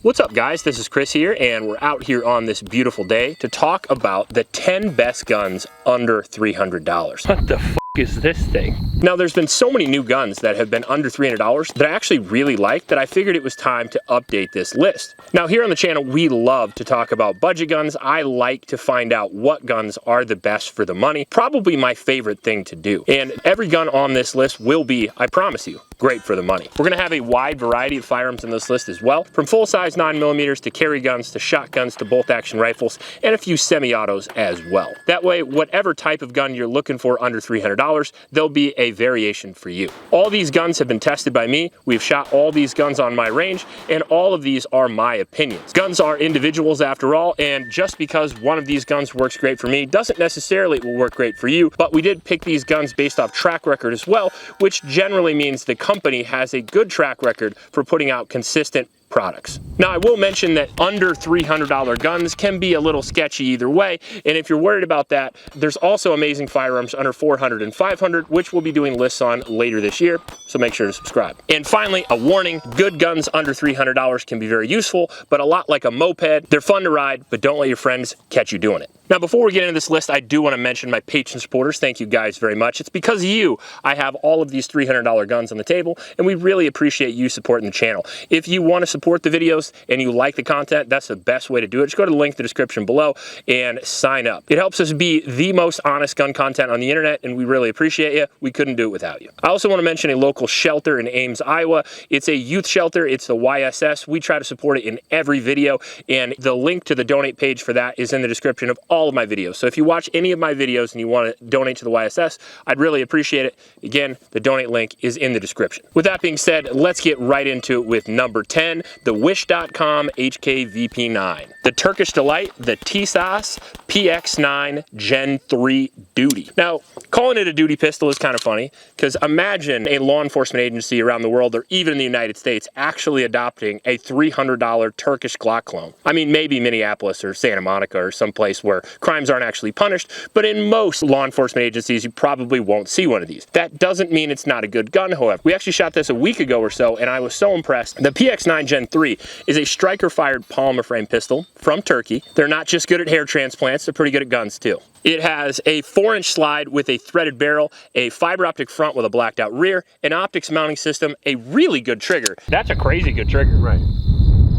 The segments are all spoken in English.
What's up guys, this is Chris here, and we're out here on this beautiful day to talk about the 10 best guns under $300. What the f is this thing? Now there's been so many new guns that have been under $300 that I actually really like that I figured it was time to update this list. Now here on the channel we love to talk about budget guns. I like to find out what guns are the best for the money. Probably my favorite thing to do. And every gun on this list will be, I promise you, great for the money. We're gonna have a wide variety of firearms in this list as well, from full-size 9mm to carry guns to shotguns to bolt-action rifles and a few semi-autos as well. That way, whatever type of gun you're looking for under $300, there'll be a variation for you. All these guns have been tested by me. We've shot all these guns on my range, and all of these are my opinions. Guns are individuals after all, and just because one of these guns works great for me doesn't necessarily it will work great for you, but we did pick these guns based off track record as well, which generally means the company has a good track record for putting out consistent products. Now I will mention that under $300 guns can be a little sketchy either way, and if you're worried about that, there's also amazing firearms under $400 and $500, which we'll be doing lists on later this year, so make sure to subscribe. And finally, a warning, good guns under $300 can be very useful, but a lot like a moped, they're fun to ride, but don't let your friends catch you doing it. Now before we get into this list, I do want to mention my Patreon supporters. Thank you guys very much. It's because of you I have all of these $300 guns on the table, and we really appreciate you supporting the channel. If you want to support the videos and you like the content, that's the best way to do it. Just go to the link in the description below and sign up. It helps us be the most honest gun content on the internet, and we really appreciate you. We couldn't do it without you. I also want to mention a local shelter in Ames, Iowa. It's a youth shelter. It's the YSS. We try to support it in every video, and the link to the donate page for that is in the description of all of my videos. So if you watch any of my videos and you want to donate to the YSS, I'd really appreciate it. Again, the donate link is in the description. With that being said, let's get right into it with number 10, the Wish.com HKVP9. The Turkish Delight, the Tisas PX9 Gen 3 Duty. Now, calling it a duty pistol is kind of funny, because imagine a law enforcement agency around the world, or even in the United States, actually adopting a $300 Turkish Glock clone. I mean, maybe Minneapolis or Santa Monica or someplace where crimes aren't actually punished, but in most law enforcement agencies, you probably won't see one of these. That doesn't mean it's not a good gun, however. We actually shot this a week ago or so, and I was so impressed. The PX9 Gen 3 is a striker-fired polymer frame pistol from Turkey. They're not just good at hair transplants, they're pretty good at guns too. It has a 4-inch slide with a threaded barrel, a fiber optic front with a blacked out rear, an optics mounting system, a really good trigger. That's a crazy good trigger. Right.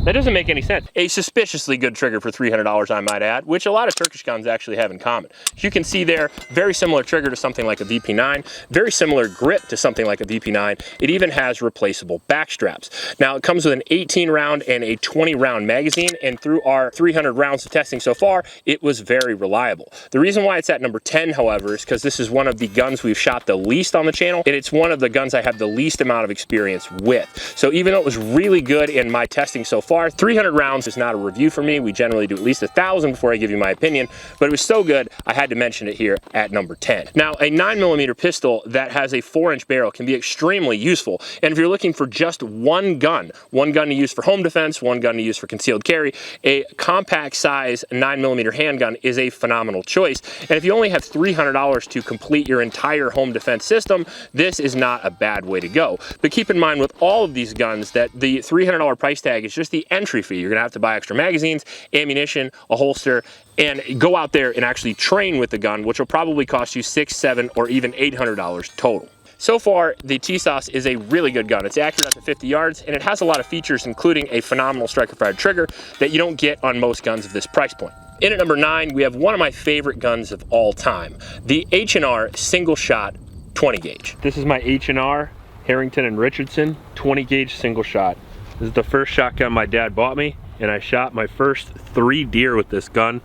That doesn't make any sense. A suspiciously good trigger for $300, I might add, which a lot of Turkish guns actually have in common. As you can see there, very similar trigger to something like a VP9, very similar grip to something like a VP9. It even has replaceable back straps. Now, it comes with an 18-round and a 20-round magazine, and through our 300 rounds of testing so far, it was very reliable. The reason why it's at number 10, however, is because this is one of the guns we've shot the least on the channel, and it's one of the guns I have the least amount of experience with. So even though it was really good in my testing so far, 300 rounds is not a review for me. We generally do at least 1,000 before I give you my opinion, but it was so good, I had to mention it here at number 10. Now, a 9mm pistol that has a 4-inch barrel can be extremely useful, and if you're looking for just one gun to use for home defense, one gun to use for concealed carry, a compact size 9mm handgun is a phenomenal choice. And if you only have $300 to complete your entire home defense system, this is not a bad way to go. But keep in mind with all of these guns that the $300 price tag is just the entry fee. You're gonna have to buy extra magazines, ammunition, a holster, and go out there and actually train with the gun, which will probably cost you $600, $700, or even $800 total. So far, the Tisas is a really good gun. It's accurate up to 50 yards, and it has a lot of features, including a phenomenal striker-fired trigger that you don't get on most guns of this price point. In at number 9, we have one of my favorite guns of all time, the H&R single-shot 20-gauge. This is my H&R Harrington and Richardson 20-gauge single shot. This is the first shotgun my dad bought me, and I shot my first 3 deer with this gun.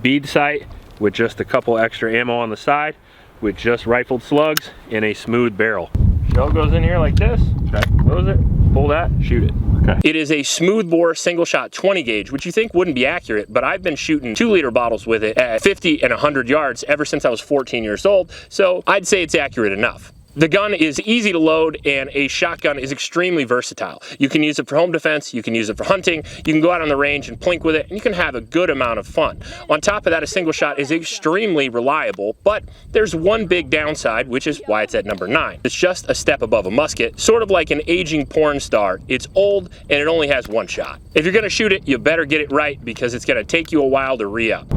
Bead sight with just a couple extra ammo on the side, with just rifled slugs and a smooth barrel. Shell goes in here like this, okay. Close it, pull that, shoot it. Okay. It is a smooth bore single shot 20 gauge, which you think wouldn't be accurate, but I've been shooting 2-liter bottles with it at 50 and 100 yards ever since I was 14 years old, so I'd say it's accurate enough. The gun is easy to load, and a shotgun is extremely versatile. You can use it for home defense, you can use it for hunting, you can go out on the range and plink with it, and you can have a good amount of fun. On top of that, a single shot is extremely reliable, but there's one big downside, which is why it's at number 9. It's just a step above a musket, sort of like an aging porn star. It's old, and it only has one shot. If you're gonna shoot it, you better get it right, because it's gonna take you a while to re-up.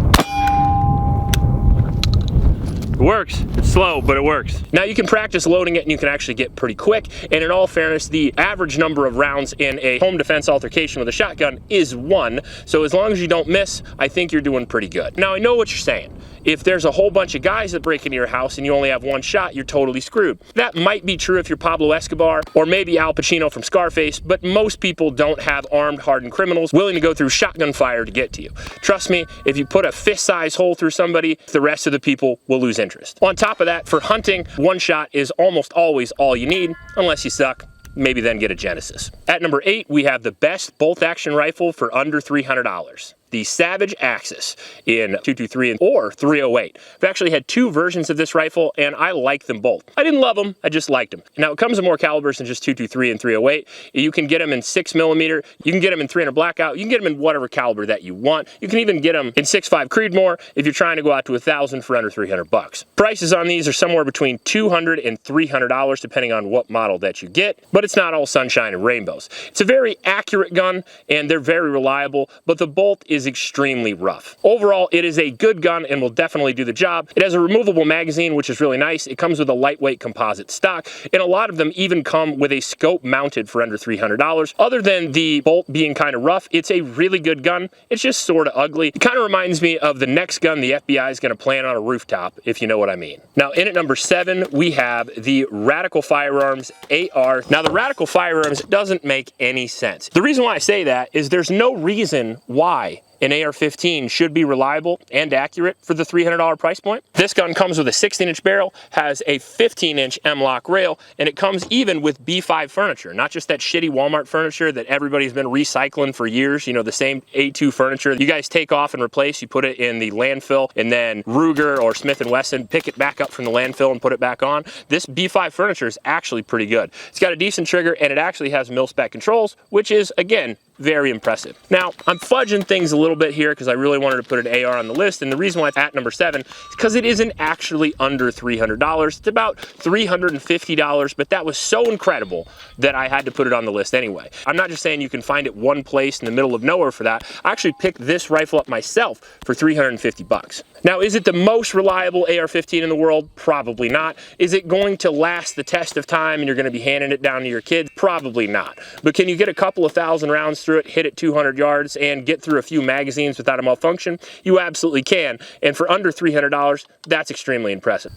It works. It's slow, but it works. Now you can practice loading it and you can actually get pretty quick, and in all fairness, the average number of rounds in a home defense altercation with a shotgun is 1, so as long as you don't miss, I think you're doing pretty good. Now I know what you're saying. If there's a whole bunch of guys that break into your house and you only have one shot, you're totally screwed. That might be true if you're Pablo Escobar or maybe Al Pacino from Scarface, but most people don't have armed, hardened criminals willing to go through shotgun fire to get to you. Trust me, if you put a fist-sized hole through somebody, the rest of the people will lose interest. On top of that, for hunting, one shot is almost always all you need, unless you suck. Maybe then get a Genesis. At number 8, we have the best bolt-action rifle for under $300. The Savage Axis in 223 or 308. I've actually had 2 versions of this rifle, and I like them both. I didn't love them, I just liked them. Now it comes in more calibers than just 223 and 308. You can get them in 6mm, you can get them in 300 blackout, you can get them in whatever caliber that you want. You can even get them in 6.5 Creedmoor if you're trying to go out to 1,000 for under 300 bucks. Prices on these are somewhere between $200 and $300 depending on what model that you get, but it's not all sunshine and rainbows. It's a very accurate gun, and they're very reliable, but the bolt is extremely rough. Overall, it is a good gun and will definitely do the job. It has a removable magazine, which is really nice. It comes with a lightweight composite stock, and a lot of them even come with a scope mounted for under $300. Other than the bolt being kind of rough, it's a really good gun. It's just sort of ugly. It kind of reminds me of the next gun the FBI is going to plant on a rooftop, if you know what I mean. Now, in at number 7, we have the Radical Firearms AR. Now, the Radical Firearms doesn't make any sense. The reason why I say that is there's no reason why an AR-15 should be reliable and accurate for the $300 price point. This gun comes with a 16-inch barrel, has a 15-inch M-LOK rail, and it comes even with B5 furniture, not just that shitty Walmart furniture that everybody's been recycling for years, you know, the same A2 furniture. You guys take off and replace, you put it in the landfill, and then Ruger or Smith & Wesson pick it back up from the landfill and put it back on. This B5 furniture is actually pretty good. It's got a decent trigger, and it actually has mil-spec controls, which is, again, very impressive. Now, I'm fudging things a little bit here because I really wanted to put an AR on the list, and the reason why it's at number 7 is because it isn't actually under $300. It's about $350, but that was so incredible that I had to put it on the list anyway. I'm not just saying you can find it one place in the middle of nowhere for that. I actually picked this rifle up myself for 350 bucks. Now, is it the most reliable AR-15 in the world? Probably not. Is it going to last the test of time and you're going to be handing it down to your kids? Probably not. But can you get a couple of thousand rounds through it, hit it 200 yards, and get through a few magazines without a malfunction? You absolutely can. And for under $300, that's extremely impressive.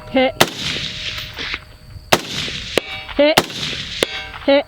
Hit. Hit. Hit.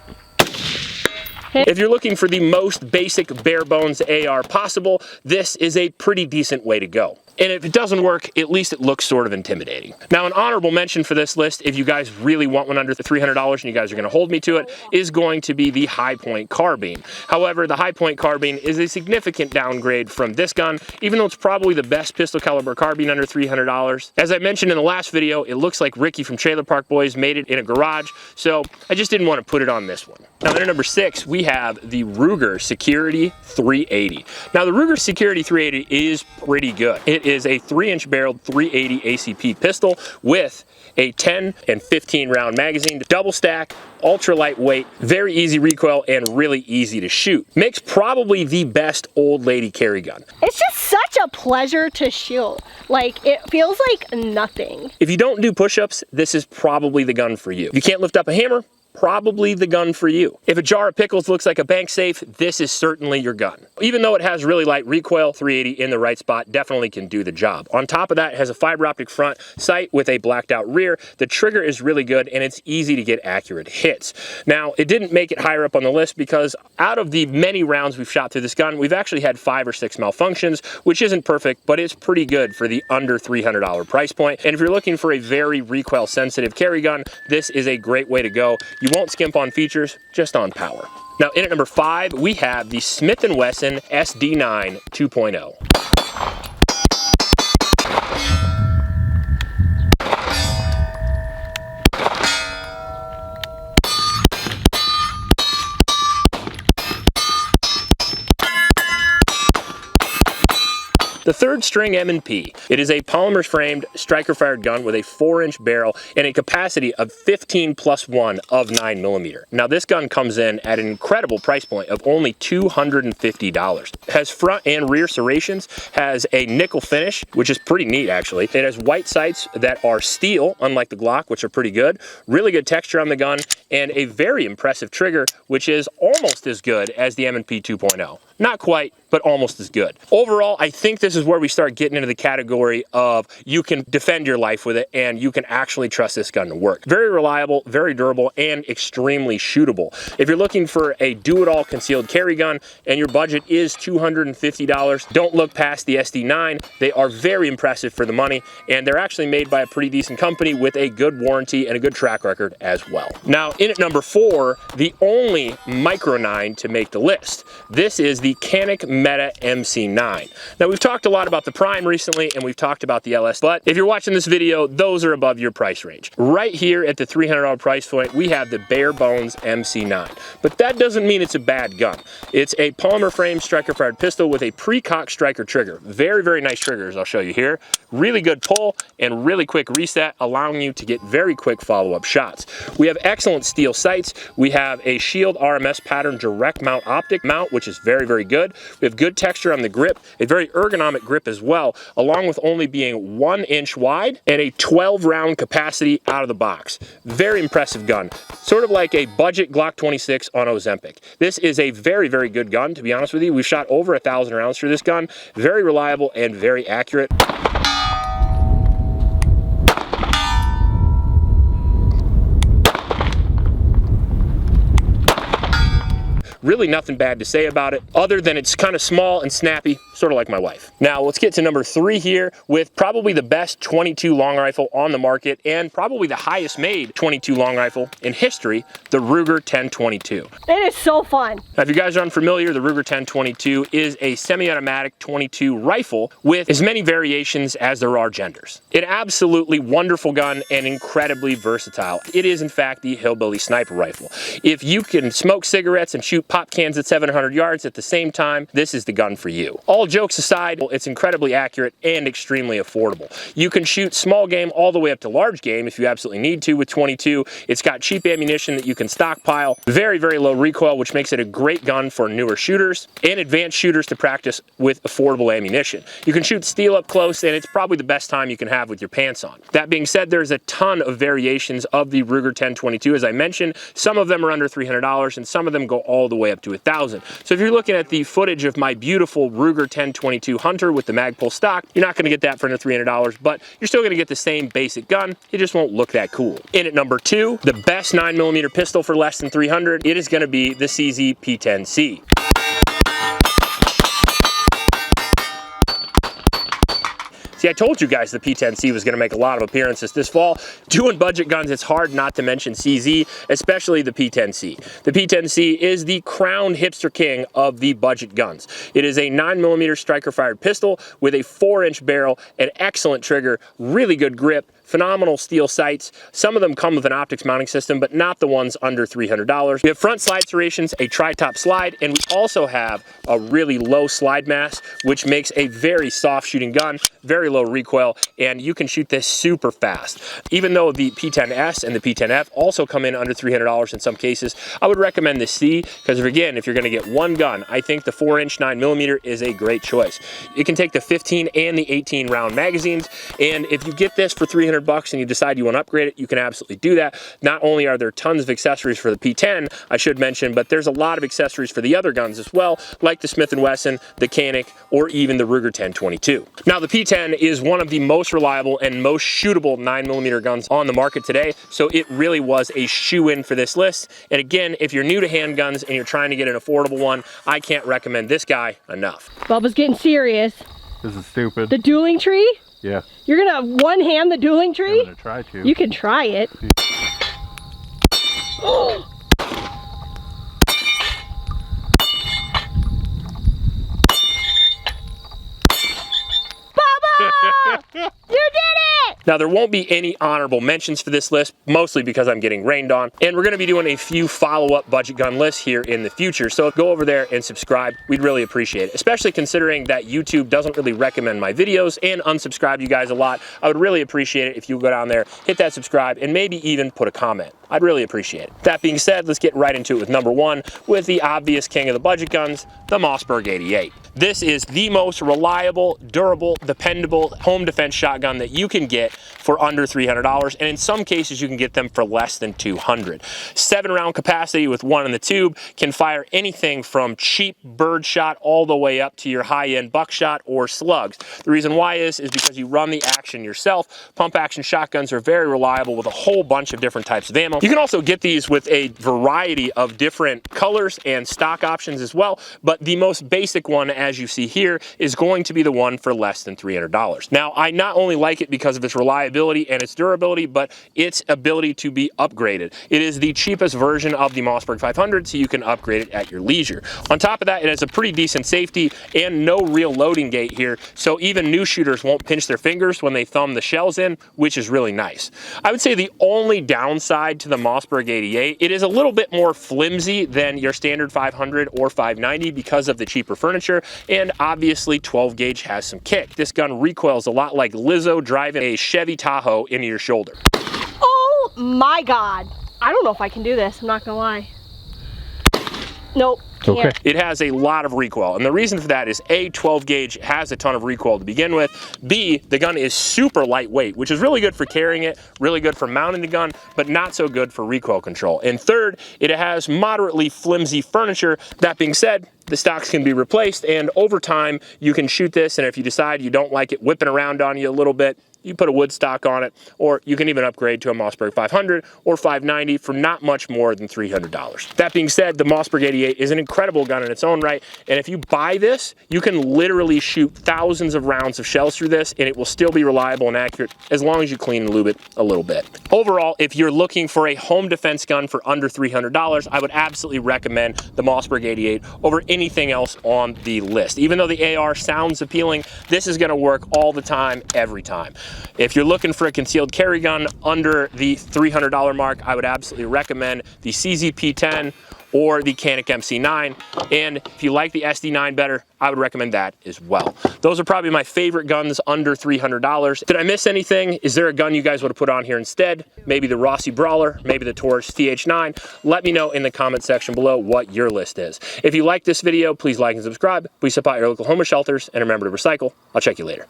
If you're looking for the most basic bare bones AR possible, this is a pretty decent way to go. And if it doesn't work, at least it looks sort of intimidating. Now, an honorable mention for this list, if you guys really want one under the $300 and you guys are going to hold me to it, is going to be the Hi-Point carbine. However, the Hi-Point carbine is a significant downgrade from this gun, even though it's probably the best pistol caliber carbine under $300. As I mentioned in the last video, it looks like Ricky from Trailer Park Boys made it in a garage, so I just didn't want to put it on this one. Now, at number 6, we have the Ruger Security 380. Now, the Ruger Security 380 is pretty good. It is a 3-inch barreled 380 ACP pistol with a 10 and 15 round magazine, double stack, ultra lightweight, very easy recoil, and really easy to shoot. Makes probably the best old lady carry gun. It's just such a pleasure to shoot. Like, it feels like nothing. If you don't do push-ups, this is probably the gun for you. If you can't lift up a hammer, probably the gun for you. If a jar of pickles looks like a bank safe, this is certainly your gun. Even though it has really light recoil, 380 in the right spot definitely can do the job. On top of that, it has a fiber optic front sight with a blacked out rear. The trigger is really good and it's easy to get accurate hits. Now, it didn't make it higher up on the list because out of the many rounds we've shot through this gun, we've actually had 5 or 6 malfunctions, which isn't perfect, but it's pretty good for the under $300 price point. And if you're looking for a very recoil sensitive carry gun, this is a great way to go. You won't skimp on features, just on power. Now, in at number 5, we have the Smith & Wesson SD9 2.0. The third string M&P. It is a polymer framed striker fired gun with a 4-inch barrel and a capacity of 15+1 of 9mm. Now this gun comes in at an incredible price point of only $250. It has front and rear serrations, has a nickel finish, which is pretty neat actually. It has white sights that are steel, unlike the Glock, which are pretty good. Really good texture on the gun, and a very impressive trigger, which is almost as good as the M&P 2.0. Not quite, but almost as good. Overall, I think this is where we start getting into the category of you can defend your life with it and you can actually trust this gun to work. Very reliable, very durable, and extremely shootable. If you're looking for a do-it-all concealed carry gun and your budget is $250, don't look past the SD9. They are very impressive for the money, and they're actually made by a pretty decent company with a good warranty and a good track record as well. Now, in at number 4, the only Micro 9 to make the list. This is the Canik Mete MC9. Now, we've talked a lot about the Prime recently, and we've talked about the LS, but if you're watching this video, those are above your price range. Right here at the $300 price point, we have the bare bones MC9. But that doesn't mean it's a bad gun. It's a polymer frame striker fired pistol with a pre-cocked striker trigger. Very, very nice triggers, I'll show you here. Really good pull and really quick reset, allowing you to get very quick follow-up shots. We have excellent steel sights. We have a Shield RMS pattern direct mount optic mount, which is very, very good. We have good texture on the grip, a very ergonomic grip as well, along with only being 1 inch wide and a 12 round capacity out of the box. Very impressive gun. Sort of like a budget Glock 26 on Ozempic. This is a very, very good gun, to be honest with you. We've shot over 1,000 rounds through this gun. Very reliable and very accurate. Really nothing bad to say about it, other than it's kind of small and snappy, sort of like my wife. Now, let's get to number 3 here with probably the best 22 long rifle on the market and probably the highest made 22 long rifle in history, the Ruger 1022. It is so fun. Now, if you guys are unfamiliar, the Ruger 1022 is a semi-automatic 22 rifle with as many variations as there are genders. An absolutely wonderful gun and incredibly versatile. It is, in fact, the hillbilly sniper rifle. If you can smoke cigarettes and shoot pop cans at 700 yards at the same time, this is the gun for you. All jokes aside, it's incredibly accurate and extremely affordable. You can shoot small game all the way up to large game if you absolutely need to with 22. It's got cheap ammunition that you can stockpile. Very, very low recoil, which makes it a great gun for newer shooters and advanced shooters to practice with affordable ammunition. You can shoot steel up close, and it's probably the best time you can have with your pants on. That being said, there's a ton of variations of the Ruger 1022. As I mentioned, some of them are under $300 and some of them go all the way up to 1,000. So if you're looking at the footage of my beautiful Ruger 1022 Hunter with the Magpul stock, you're not going to get that for under $300, but you're still going to get the same basic gun. It just won't look that cool. In at number 2, the best 9mm pistol for less than $300, it is going to be the CZ P10C. See, I told you guys the P10C was going to make a lot of appearances this fall. Doing budget guns, it's hard not to mention CZ, especially the P10C. The P10C is the crowned hipster king of the budget guns. It is a 9mm striker-fired pistol with a 4-inch barrel, an excellent trigger, really good grip, phenomenal steel sights. Some of them come with an optics mounting system, but not the ones under $300. We have front slide serrations, a tri-top slide, and we also have a really low slide mass, which makes a very soft shooting gun, very low recoil, and you can shoot this super fast. Even though the P10S and the P10F also come in under $300 in some cases, I would recommend the C, because again, if you're going to get one gun, I think the 4-inch 9mm is a great choice. It can take the 15 and the 18 round magazines, and if you get this for $300 and you decide you want to upgrade it, you can absolutely do that. Not only are there tons of accessories for the P10, I should mention, but there's a lot of accessories for the other guns as well, like the Smith & Wesson, the Canik, or even the Ruger 1022. Now, the P10 is one of the most reliable and most shootable 9mm guns on the market today, so it really was a shoe-in for this list. And again, if you're new to handguns and you're trying to get an affordable one, I can't recommend this guy enough. Bubba's getting serious. This is stupid. The dueling tree? Yeah. You're gonna one-hand the dueling tree? I'm gonna try to. You can try it. Bubba! You did it! Now, there won't be any honorable mentions for this list, mostly because I'm getting rained on, and we're gonna be doing a few follow-up budget gun lists here in the future, so go over there and subscribe. We'd really appreciate it, especially considering that YouTube doesn't really recommend my videos and unsubscribe you guys a lot. I would really appreciate it if you go down there, hit that subscribe, and maybe even put a comment. I'd really appreciate it. That being said, let's get right into it with number one, with the obvious king of the budget guns, the Mossberg 88. This is the most reliable, durable, dependable home defense shotgun that you can get for under $300, and in some cases you can get them for less than $200. 7-round capacity with one in the tube, can fire anything from cheap bird shot all the way up to your high-end buckshot or slugs. The reason why is because you run the action yourself. Pump action shotguns are very reliable with a whole bunch of different types of ammo. You can also get these with a variety of different colors and stock options as well, but the most basic one, as you see here, is going to be the one for less than $300. Now, I not only like it because of its reliability and its durability, but its ability to be upgraded. It is the cheapest version of the Mossberg 500, so you can upgrade it at your leisure. On top of that, it has a pretty decent safety and no real loading gate here, so even new shooters won't pinch their fingers when they thumb the shells in, which is really nice. I would say the only downside to the Mossberg 88, it is a little bit more flimsy than your standard 500 or 590 because of the cheaper furniture, and obviously 12 gauge has some kick. This gun recoils a lot like Lizzo driving a Chevy Tahoe into your shoulder. Oh my God. I don't know if I can do this, I'm not gonna lie. Nope. Okay. It has a lot of recoil, and the reason for that is A, 12 gauge has a ton of recoil to begin with. B, the gun is super lightweight, which is really good for carrying it, really good for mounting the gun, but not so good for recoil control. And third, it has moderately flimsy furniture. That being said, the stocks can be replaced, and over time you can shoot this, and if you decide you don't like it whipping around on you a little bit, you put a wood stock on it, or you can even upgrade to a Mossberg 500 or 590 for not much more than $300. That being said, the Mossberg 88 is an incredible gun in its own right, and if you buy this, you can literally shoot thousands of rounds of shells through this, and it will still be reliable and accurate as long as you clean and lube it a little bit. Overall, if you're looking for a home defense gun for under $300, I would absolutely recommend the Mossberg 88 over anything else on the list. Even though the AR sounds appealing, this is gonna work all the time, every time. If you're looking for a concealed carry gun under the $300 mark, I would absolutely recommend the CZP-10 or the Canik MC9. And if you like the SD9 better, I would recommend that as well. Those are probably my favorite guns under $300. Did I miss anything? Is there a gun you guys would have put on here instead? Maybe the Rossi Brawler, maybe the Taurus TH9. Let me know in the comment section below what your list is. If you like this video, please like and subscribe. Please support your local homeless shelters, and remember to recycle. I'll check you later.